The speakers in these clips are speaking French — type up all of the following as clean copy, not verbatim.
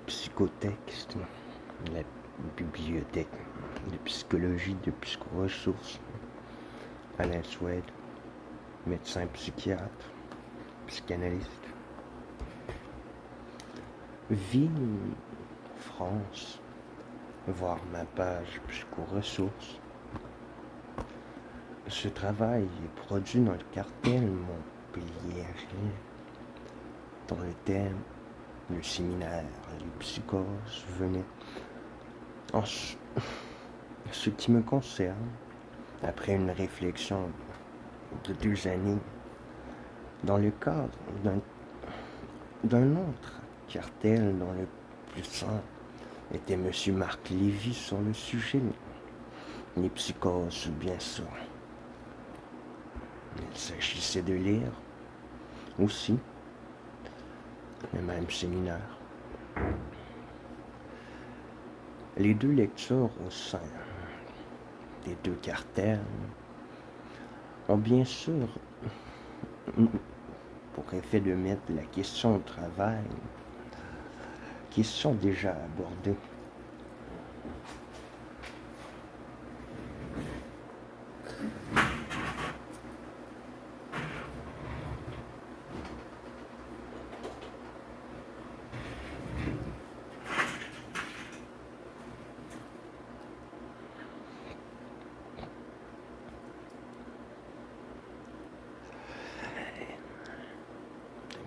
psychotexte, la bibliothèque de psychologie de psychoressources, Alain Suède, médecin psychiatre, psychanalyste. Ville, France, voir ma page psychoressources. Ce travail est produit dans le cartel montpelliérain, dont le thème, le séminaire, les psychoses venaient. En ce qui me concerne, après une réflexion de 2 années, dans le cadre d'un autre cartel dont le plus simple était M. Marc Lévy sur le sujet, les psychoses, bien sûr. Il s'agissait de lire aussi le même séminaire. Les 2 lectures au sein des 2 cartels ont bien sûr pour effet de mettre la question au travail, question déjà abordée.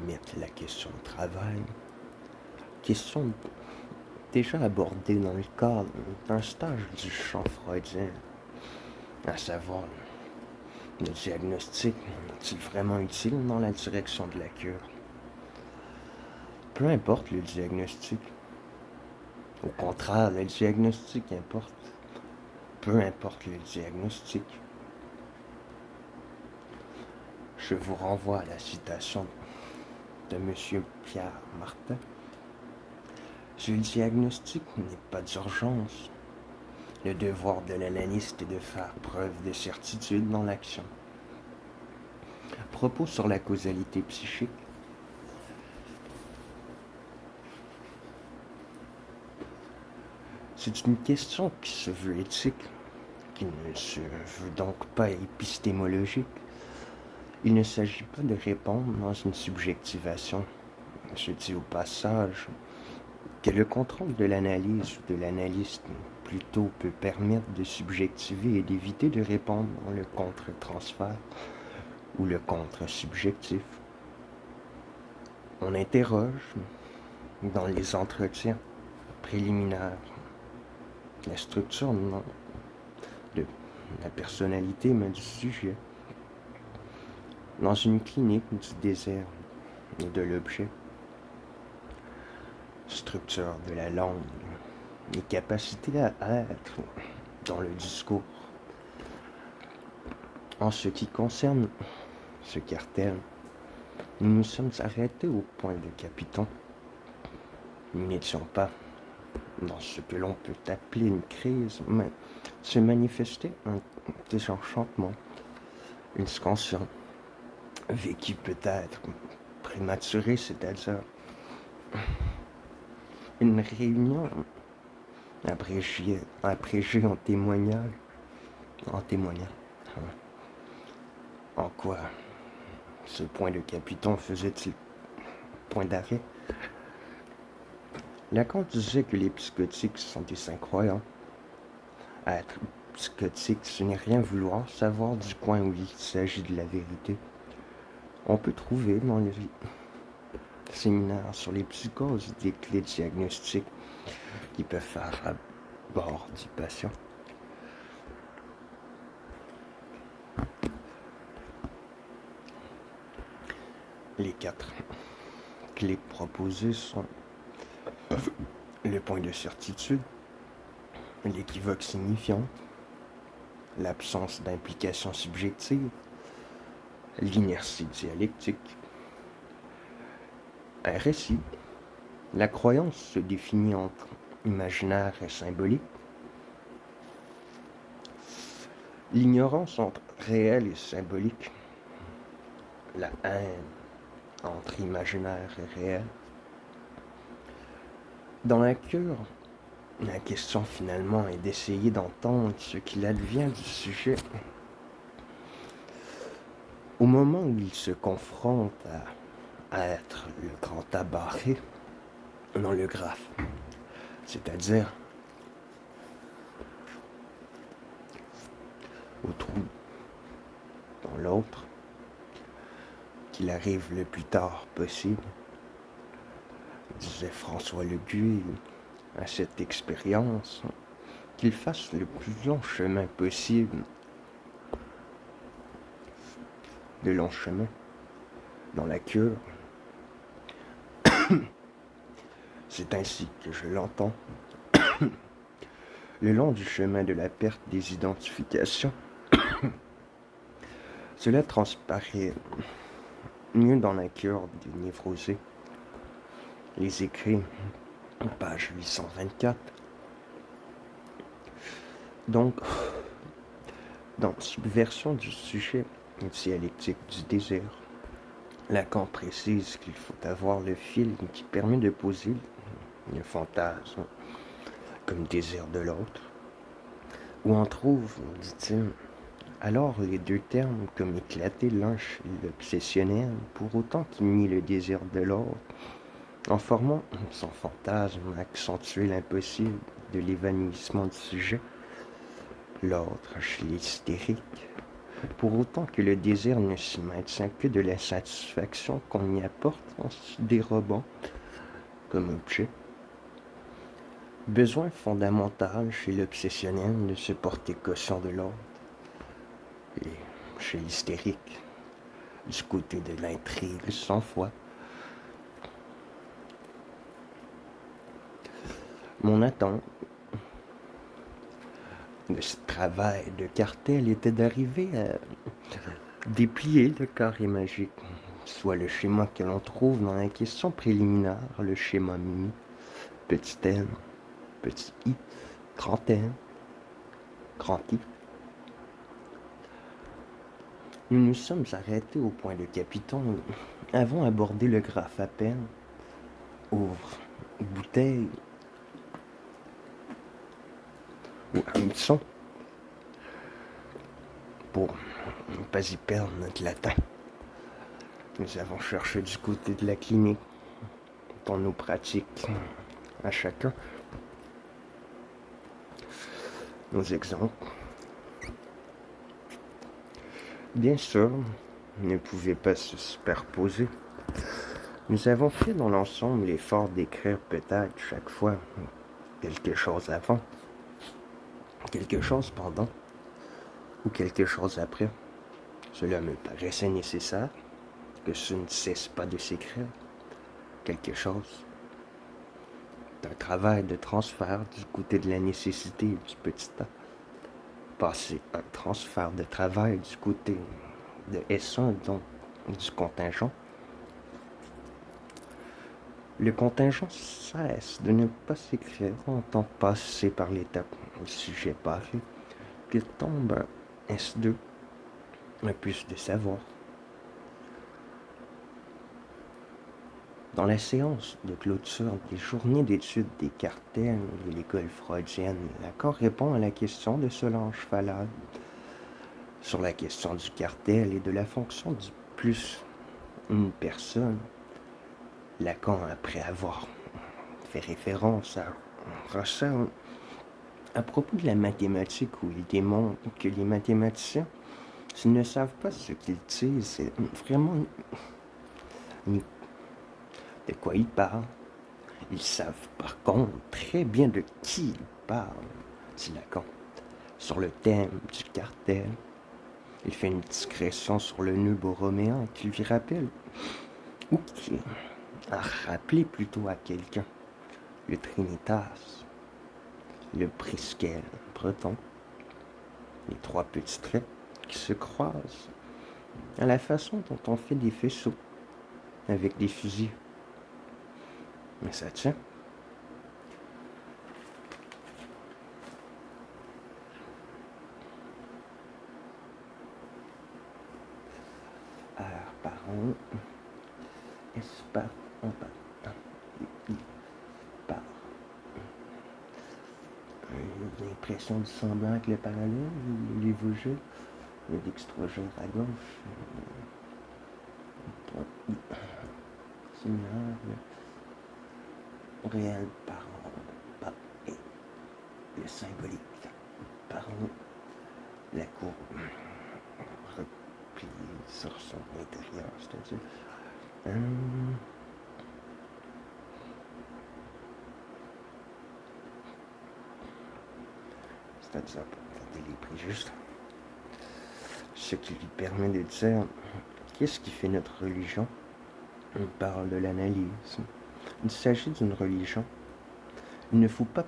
Mettre la question au travail, question déjà abordée dans le cadre d'un stage du champ freudien, à savoir le diagnostic est-il vraiment utile dans la direction de la cure? Peu importe le diagnostic. Au contraire, le diagnostic importe. Peu importe le diagnostic. Je vous renvoie à la citation de M. Pierre Martin. Ce diagnostic n'est pas d'urgence. Le devoir de l'analyste est de faire preuve de certitude dans l'action. Propos sur la causalité psychique. C'est une question qui se veut éthique, qui ne se veut donc pas épistémologique. Il ne s'agit pas de répondre dans une subjectivation. Je dis au passage que le contrôle de l'analyse ou de l'analyste plutôt peut permettre de subjectiver et d'éviter de répondre dans le contre-transfert ou le contre-subjectif. On interroge dans les entretiens préliminaires la structure non de la personnalité mais du sujet. Dans une clinique du désert et de l'objet, structure de la langue, les capacités à être dans le discours. En ce qui concerne ce cartel, nous nous sommes arrêtés au point de Capiton. Nous n'étions pas dans ce que l'on peut appeler une crise, mais se manifestait un désenchantement, une scansion, vécue peut-être prématurée, c'est-à-dire une réunion abrégée en témoignant. En quoi ce point de Capiton faisait-il point d'arrêt? Lacan disait que les psychotiques sont des incroyants. Être psychotique, ce n'est rien vouloir savoir du coin où il s'agit de la vérité. On peut trouver dans les séminaires sur les psychoses des clés diagnostiques qui peuvent faire à bord du patient. Les 4 clés proposées sont le point de certitude, l'équivoque signifiant, l'absence d'implication subjective, l'inertie dialectique. Un récit. La croyance se définit entre imaginaire et symbolique. L'ignorance entre réel et symbolique. La haine entre imaginaire et réel. Dans la cure, la question finalement est d'essayer d'entendre ce qu'il advient du sujet au moment où il se confronte à être le grand tabaré dans le graphe, c'est-à-dire au trou dans l'autre, qu'il arrive le plus tard possible, disait François Leguy à cette expérience, qu'il fasse le plus long chemin possible, de long chemin, dans la cure. C'est ainsi que je l'entends. Le long du chemin de la perte des identifications, cela transparaît mieux dans la cure des névrosés. Les écrits, page 824. Donc, dans Subversion du sujet, une dialectique du désir, Lacan précise qu'il faut avoir le fil qui permet de poser le fantasme comme désir de l'autre, où on trouve, dit-il, alors les deux termes comme éclatés l'un chez l'obsessionnel, pour autant qu'il nie le désir de l'autre, en formant son fantasme accentuer l'impossible de l'évanouissement du sujet, l'autre chez l'hystérique, pour autant que le désir ne s'y maintient que de la satisfaction qu'on y apporte en se dérobant comme objet. Besoin fondamental chez l'obsessionnel de se porter caution de l'autre, et chez l'hystérique, du côté de l'intrigue sans foi. Mon attente de ce travail de cartel était d'arriver à déplier le carré magique, soit le schéma que l'on trouve dans la question préliminaire, le schéma mini, petit n, petit i, grand N, grand I. Nous nous sommes arrêtés au point de Capiton, avons abordé le graphe à peine, ouvre bouteille ou hameçon, pour ne pas y perdre notre latin. Nous avons cherché du côté de la clinique, dans nos pratiques à chacun, nos exemples. Bien sûr, ne pouvaient pas se superposer. Nous avons fait dans l'ensemble l'effort d'écrire peut-être chaque fois quelque chose avant, quelque chose pendant, ou quelque chose après. Cela me paraissait nécessaire, que ce ne cesse pas de s'écrire. Quelque chose. Un travail de transfert du côté de la nécessité et du petit A. Passer un transfert de travail du côté de S1, donc du contingent. Le contingent cesse de ne pas s'écrire en tant que passer par l'étape du sujet parlé, que tombe un S2, un plus de savoir. Dans la séance de clôture des journées d'études des cartels de l'école freudienne, Lacan répond à la question de Solange Falade sur la question du cartel et de la fonction du plus une personne. Lacan, après avoir fait référence à Russell à propos de la mathématique, où il démontre que les mathématiciens, s'ils ne savent pas ce qu'ils disent, c'est vraiment de quoi ils parlent. Ils savent par contre très bien de qui ils parlent, dit Lacan. Sur le thème du cartel, il fait une discrétion sur le nœud borroméen qui lui rappelle, ou qui a rappelé plutôt à quelqu'un, le Trinitas, le Priskel breton, les trois petits traits qui se croisent à la façon dont on fait des faisceaux avec des fusils. Mais ça tient. Alors, parents, espace, on part, par. l'impression du semblant avec le parallèle, l'évogé, le dextrogène à gauche, similaire, le réel par et le symbolique par la courbe repliée sur son intérieur, c'est-à-dire c'est-à-dire pour garder les préjugés, ce qui lui permet de dire qu'est-ce qui fait notre religion. On parle de l'analyse. Il s'agit d'une religion. Il ne faut pas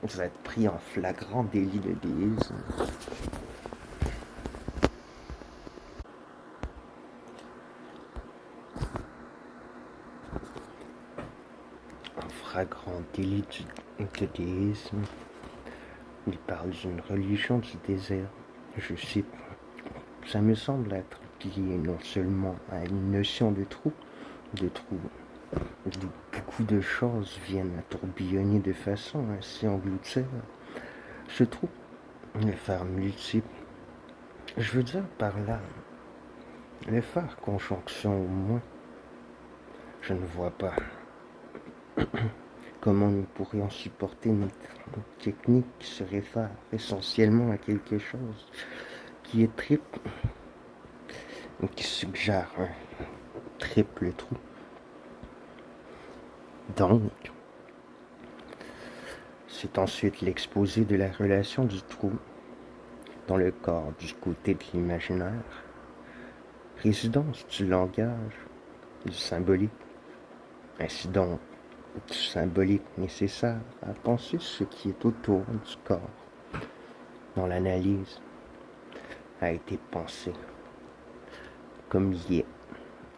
être pris en flagrant délit de déisme. En flagrant délit de déisme, il parle d'une religion du désert. Je cite, ça me semble être lié non seulement à une notion de trou, d'où beaucoup de choses viennent à tourbillonner de façon à s'y engloutir. Ce trou, le faire multiple, je veux dire par là, le faire conjonction au moins. Je ne vois pas comment nous pourrions supporter une technique qui se réfère essentiellement à quelque chose qui est triple, qui suggère un triple trou. Donc, c'est ensuite l'exposé de la relation du trou dans le corps du côté de l'imaginaire, résidence du langage, du symbolique, ainsi donc du symbolique nécessaire à penser ce qui est autour du corps. Dans l'analyse, a été pensé comme lié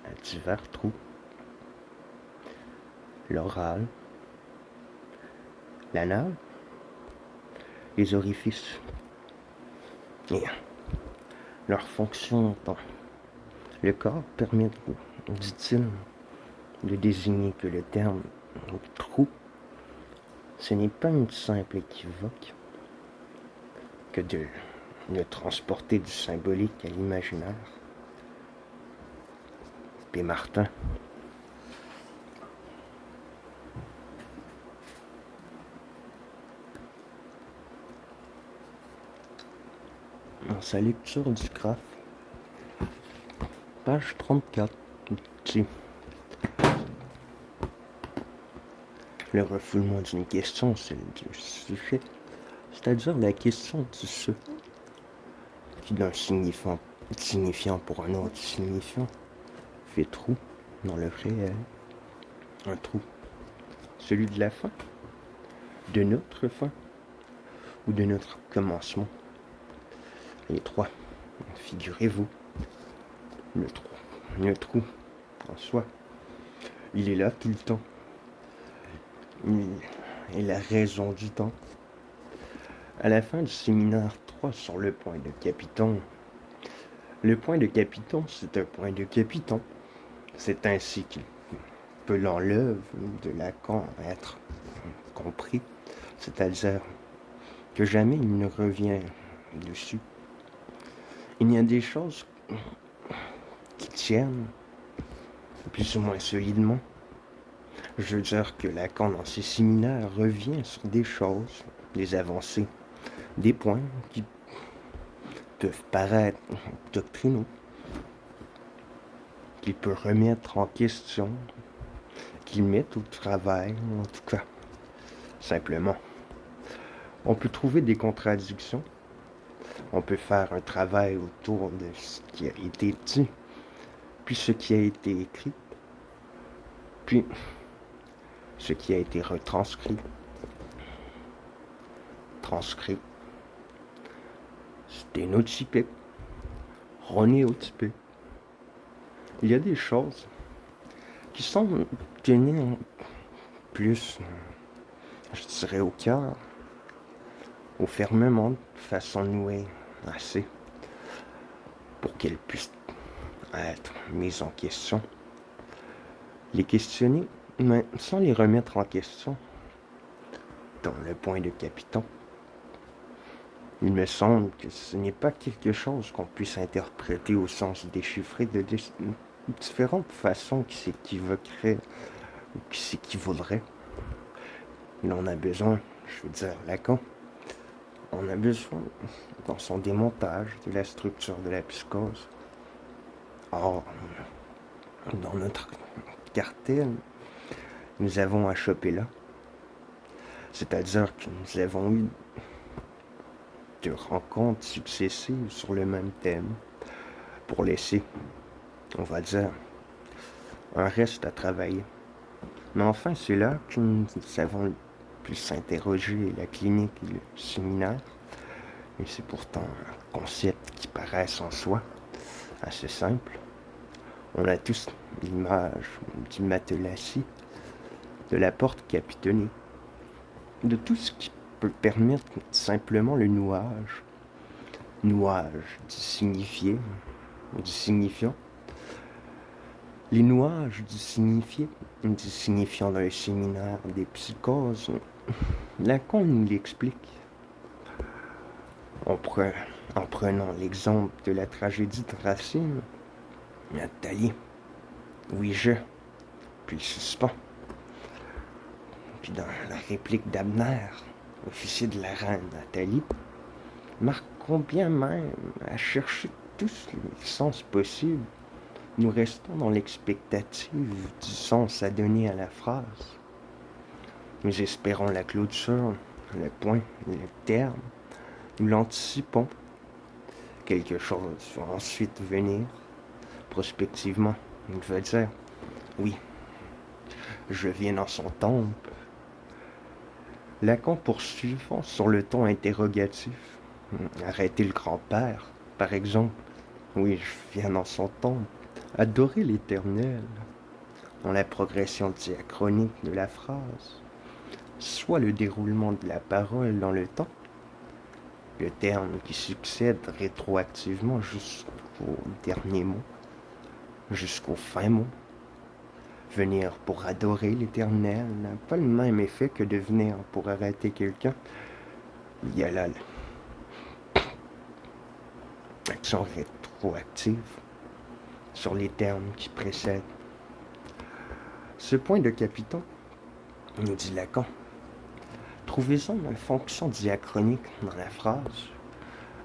à divers trous, l'oral, l'anal, les orifices et leur fonction dans le corps permet, dit-il, de désigner que le terme trou, ce n'est pas une simple équivoque que de le transporter du symbolique à l'imaginaire. P. Martin. Dans sa lecture du graphe, page 34, dit le refoulement d'une question, c'est du sujet, c'est-à-dire la question du ce, qui d'un signifiant pour un autre signifiant, fait trou dans le réel, un trou, celui de la fin, de notre fin, ou de notre commencement. Les trois, figurez-vous, le trou en soi, il est là tout le temps. Il est la raison du temps. À la fin du séminaire 3 sur le point de Capiton, le point de Capiton, c'est un point de Capiton. C'est ainsi qu'il peut l'enlève de Lacan être compris, c'est-à-dire que jamais il ne revient dessus. Il y a des choses qui tiennent plus ou moins solidement. Je veux dire que Lacan, dans ses séminaires, revient sur des choses, des avancées, des points qui peuvent paraître doctrinaux, qu'il peut remettre en question, qu'il met au travail, en tout cas. Simplement, on peut trouver des contradictions, on peut faire un travail autour de ce qui a été dit, puis ce qui a été écrit, puis ce qui a été retranscrit, sténotypé, ronéotypé. Il y a des choses qui sont tenues plus, je dirais, au cœur, au fermement, de façon nouée assez, pour qu'elles puissent être mises en question. Les questionner, mais sans les remettre en question, dans le point de Capiton. Il me semble que ce n'est pas quelque chose qu'on puisse interpréter au sens déchiffré de différentes façons qui s'équivoqueraient ou qui s'équivaudrait. Il en a besoin, je veux dire, Lacan. On a besoin, dans son démontage de la structure de la psychose. Or, dans notre cartel, nous avons à choper là. C'est-à-dire que nous avons eu de rencontres successives sur le même thème pour laisser, on va dire, un reste à travailler. Mais enfin, c'est là que nous avons pu s'interroger la clinique et le séminaire. Et c'est pourtant un concept qui paraît en soi assez simple. On a tous l'image du matelas-ci, de la porte capitonnée, de tout ce qui peut permettre simplement le nouage. Nouage du signifié, du signifiant. Les nouages du signifiant dans le séminaire des psychoses, Lacan nous l'explique. En prenant l'exemple de la tragédie de Racine, Nathalie, oui je, puis le suspens. Puis dans la réplique d'Abner, officier de la reine Nathalie, marque combien même, à chercher tous les sens possibles, nous restons dans l'expectative du sens à donner à la phrase. Nous espérons la clôture, le point, le terme. Nous l'anticipons. Quelque chose va ensuite venir. Prospectivement, il veut dire, oui, je viens dans son temple. Lacan poursuivant sur le ton interrogatif. Arrêtez le grand-père, par exemple. Oui, je viens dans son temple. Adorer l'éternel. Dans la progression diachronique de la phrase. Soit le déroulement de la parole dans le temps, le terme qui succède rétroactivement jusqu'au dernier mot, jusqu'au fin mot. Venir pour adorer l'Éternel n'a pas le même effet que de venir pour arrêter quelqu'un. Il y a là l'action rétroactive sur les termes qui précèdent. Ce point de capiton, nous dit Lacan, trouvez-en une fonction diachronique dans la phrase,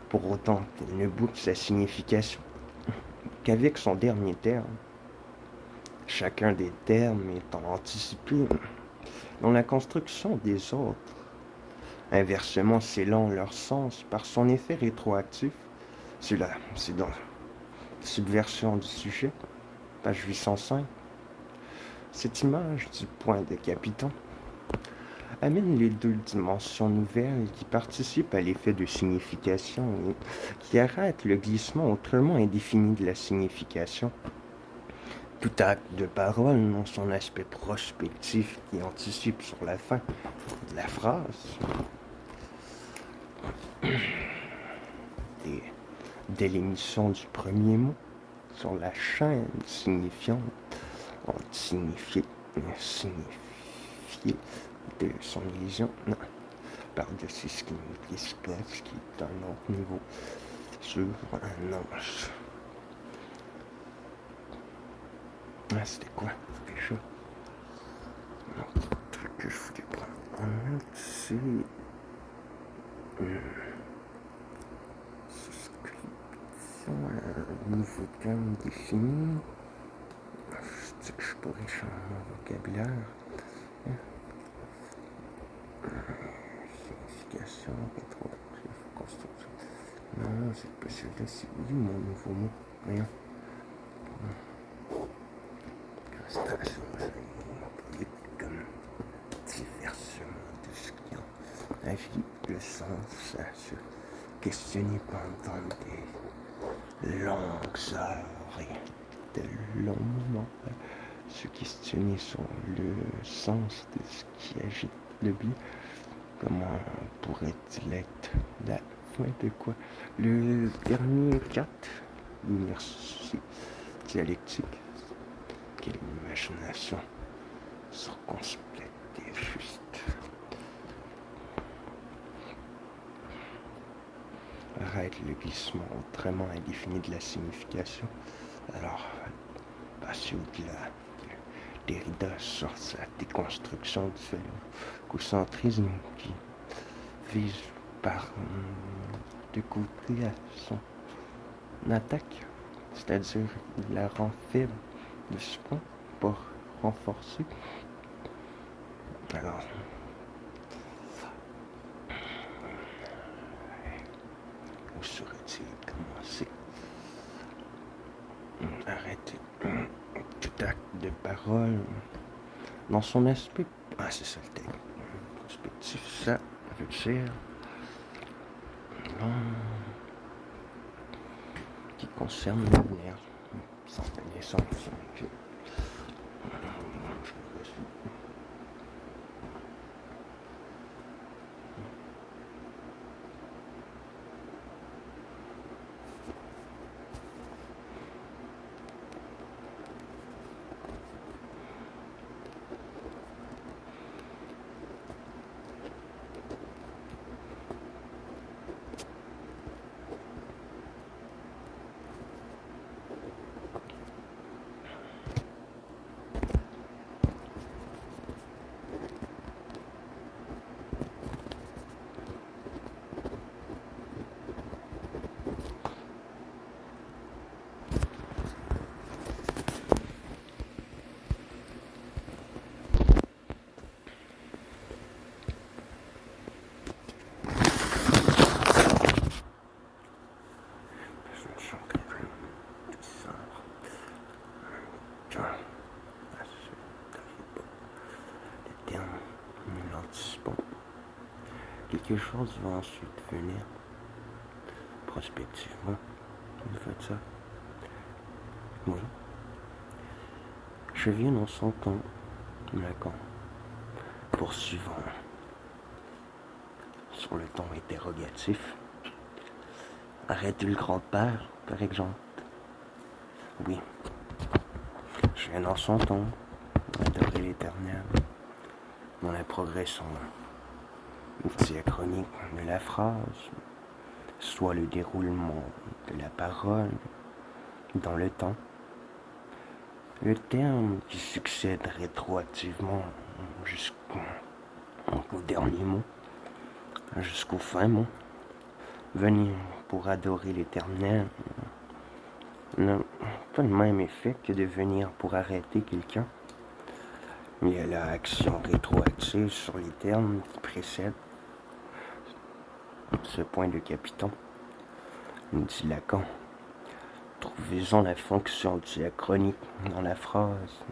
pour autant qu'elle ne boucle sa signification qu'avec son dernier terme. Chacun des termes étant anticipé dans la construction des autres, inversement scellant leur sens par son effet rétroactif. C'est dans Subversion du sujet, page 805. Cette image du point de capiton amène les deux dimensions nouvelles qui participent à l'effet de signification et qui arrêtent le glissement autrement indéfini de la signification. Tout acte de parole dans son aspect prospectif qui anticipe sur la fin de la phrase. Dès l'émission du premier mot, sur la chaîne signifiante, on signifié de son illusion, non, par-dessus ce qui nous disperse, ce qui est un autre niveau, sur un ange. Ah, c'était quoi déjà? Un truc que je voulais prendre en note, c'est souscription à un nouveau terme défini. Je dis que je pourrais changer mon vocabulaire. Signification, construction. Non, c'est pas celui-là, c'est lui mon nouveau mot. Rien. Frustration, comme diversement de ce qui en agit le sens à se questionner pendant des longues heures et de longs moments, se questionner sur le sens de ce qui agite le bien. Comment pourrait-il être la fin de quoi? Le dernier 4, l'inertie dialectique. Quelle imagination circonspecte et juste. arrête le glissement autrement indéfini de la signification. Alors, passer au-delà. Derrida sort sa déconstruction du phallocentrisme qui vise par deux côtés à son attaque, c'est-à-dire il la rend faible de ce point pour renforcer. Alors, où serait-il commencé? Arrêter tout acte de parole dans son aspect. Ah, c'est ça le terme. Prospectif, ça veut dire qui concerne l'avenir, sans connaissance. Quelque chose va ensuite venir, prospectivement. Vous faites ça? Oui. Je viens dans son ton, Lacan, poursuivant sur le ton interrogatif. Arrêtez le grand-père, par exemple. Oui. Je viens dans son ton, adorer l'éternel, dans la progression diachronique de la phrase, soit le déroulement de la parole dans le temps. Le terme qui succède rétroactivement jusqu'au dernier mot, jusqu'au fin mot, venir pour adorer l'éternel n'a pas le même effet que de venir pour arrêter quelqu'un. Il y a l'action rétroactive sur les termes qui précèdent ce point de capiton, dit Lacan. Trouvez-en la fonction diachronique dans la phrase.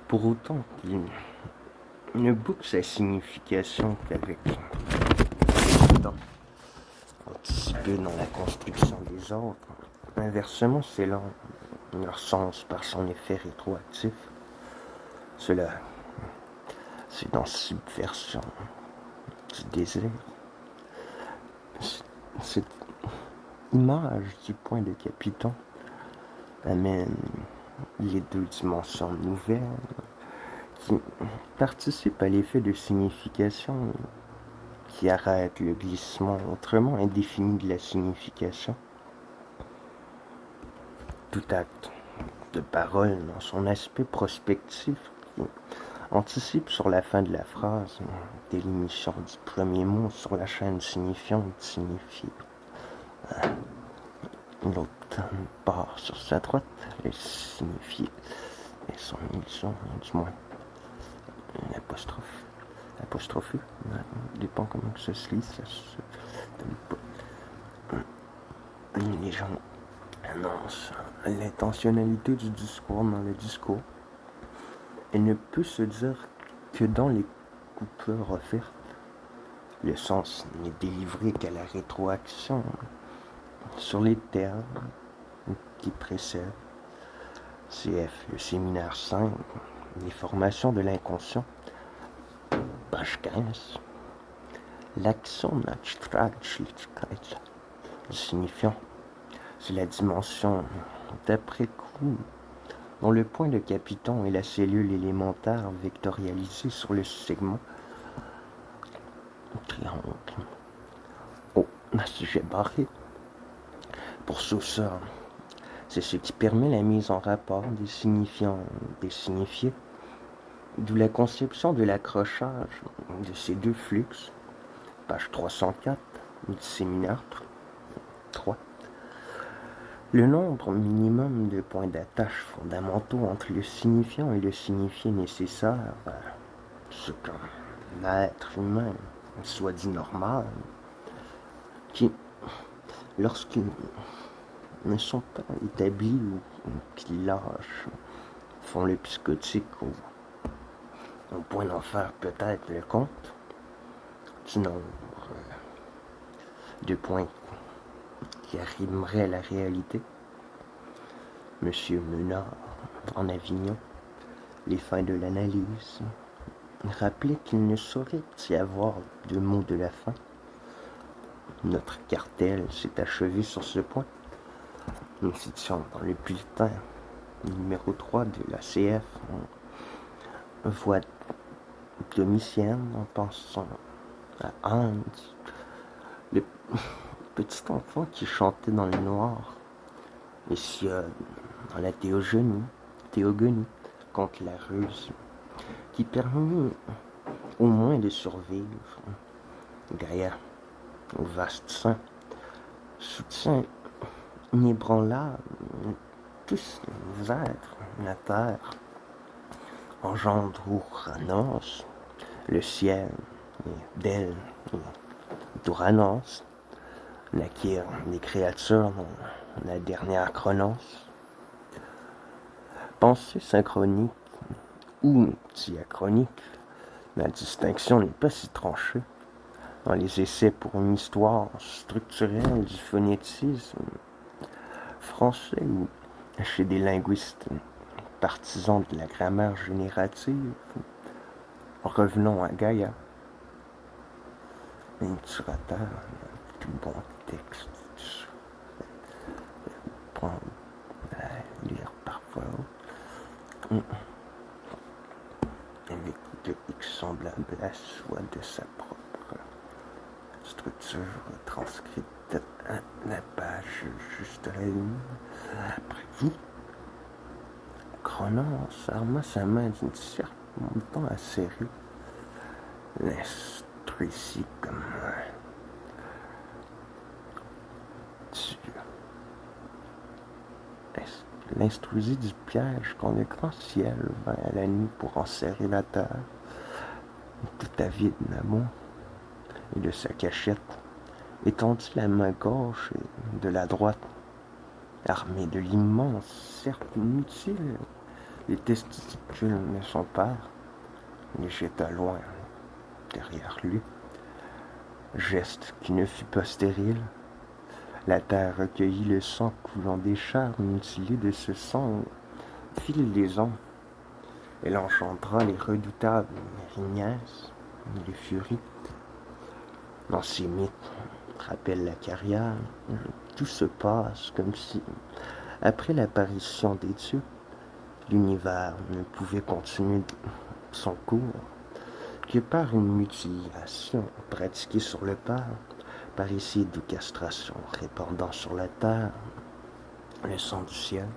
Pour autant qu'il ne boucle sa signification qu'avec le temps anticipé dans la construction des autres. Inversement, c'est là leur sens par son effet rétroactif. Cela, c'est dans subversion du désir. Cette image du point de capiton amène les deux dimensions nouvelles qui participent à l'effet de signification qui arrête le glissement autrement indéfini de la signification. Tout acte de parole dans son aspect prospectif qui anticipe sur la fin de la phrase dès l'émission du premier mot sur la chaîne signifiante signifie. L'autre part sur sa droite, les signifiés et son émission, du moins l'apostrophe. Apostrophe, dépend comment ça se lit, ça se donne pas. Les gens annoncent l'intentionnalité du discours dans le discours. Elle ne peut se dire que dans les coupures offertes. Le sens n'est délivré qu'à la rétroaction sur les termes qui précèdent. CF, le séminaire 5, les formations de l'inconscient, page 15. L'action signifiant, c'est la dimension d'après-coup dont le point de capiton est la cellule élémentaire vectorialisée sur le segment triangle. Oh, un sujet barré, Pour Saussure, c'est ce qui permet la mise en rapport des signifiants des signifiés, d'où la conception de l'accrochage de ces deux flux, page 304 du séminaire 3. Le nombre minimum de points d'attache fondamentaux entre le signifiant et le signifié nécessaire à ce qu'un être humain soit dit normal, qui, lorsqu'ils ne sont pas établis ou qu'ils lâchent, font le psychotique au point d'en faire peut-être le compte du nombre de points qui arrimerait à la réalité. Monsieur Menard, en Avignon, les fins de l'analyse, rappelait qu'il ne saurait y avoir de mots de la fin. Notre cartel s'est achevé sur ce point. Nous étions dans le bulletin numéro 3 de la CF, voix domitienne en pensant à Hans, le petit enfant qui chantait dans le noir, et Sion dans la théogonie contre la ruse, qui permit au moins de survivre. Gaïa, au vaste sein, soutient inébranlable tous les êtres, la terre, engendre Ouranos, le ciel, et d'elle, d'Ouranos, naquirent les créatures dans la dernière chronos. Pensée synchronique ou diachronique, la distinction n'est pas si tranchée. Dans les essais pour une histoire structurelle du phonétisme français ou chez des linguistes partisans de la grammaire générative, revenons à Gaïa, l'initurateur, tout bon texte, prendre à lire parfois, avec de X semblable à soi de sa propre structure transcrite à la page juste à la une. Après vous, Cronos arma sa main d'une serpentant acérée, l'instruisit comme l'instruisit du piège quand le grand ciel vint à la nuit pour enserrer la terre, tout avide d'amour, et de sa cachette étendit la main gauche et de la droite, armée de l'immense, certes inutile, les testicules de son père, les jeta loin, derrière lui. Geste qui ne fut pas stérile. La terre recueillit le sang coulant des chairs mutilées de ce sang au fil des ans. Elle engendra les redoutables rignasses, les furies. Dans ces mythes, rappelle la carrière, tout se passe comme si, après l'apparition des dieux, l'univers ne pouvait continuer son cours que par une mutilation pratiquée sur le père, par essai de castration répandant sur la terre le sang du ciel,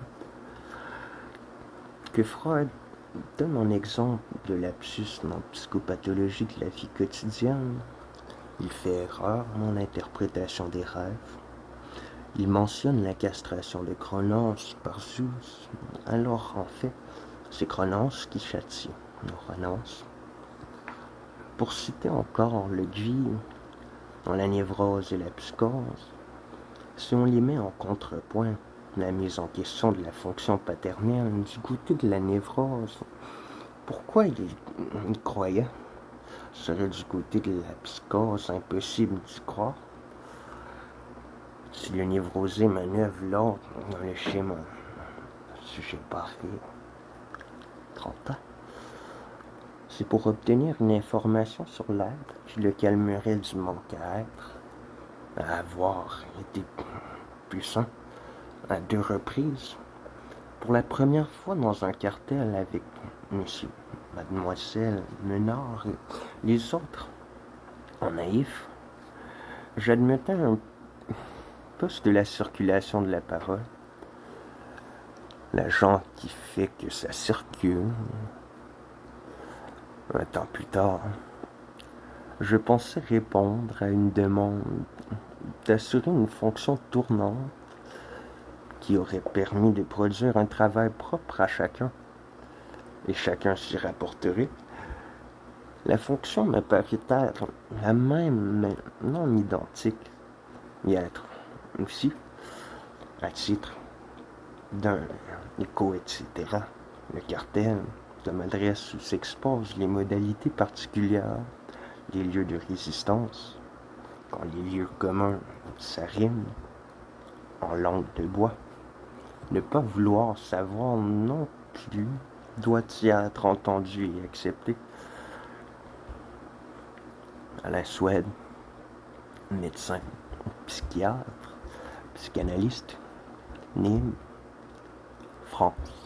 que Freud donne en exemple de lapsus non psychopathologique de la vie quotidienne. Il fait erreur dans l'interprétation des rêves. Il mentionne la castration de Cronos par Zeus, alors en fait, c'est Cronos qui châtie Ouranos. Pour citer encore le Guy, dans la névrose et la psychose, si on les met en contrepoint, la mise en question de la fonction paternelle du côté de la névrose, pourquoi il croyait serait du côté de la psychose impossible d'y croire? Si le névrosé manœuvre l'autre dans le schéma sujet parfait 30 ans, c'est pour obtenir une information sur l'être qui le calmerait du manque à être, à avoir été puissant à 2 reprises. Pour la première fois dans un cartel avec monsieur, mademoiselle Menard et les autres, en naïf, j'admettais poste de la circulation de la parole, l'agent qui fait que ça circule. Un temps plus tard, je pensais répondre à une demande d'assurer une fonction tournante qui aurait permis de produire un travail propre à chacun, et chacun s'y rapporterait. La fonction me paraît être la même, mais non identique, et être aussi, à titre d'un écho, etc. Le cartel de m'adresse où s'exposent les modalités particulières, les lieux de résistance, quand les lieux communs s'arriment en langue de bois. Ne pas vouloir savoir non plus doit y être entendu et accepté. Alain Souhaide, médecin, psychiatre, psychanalyste, Nîmes, France.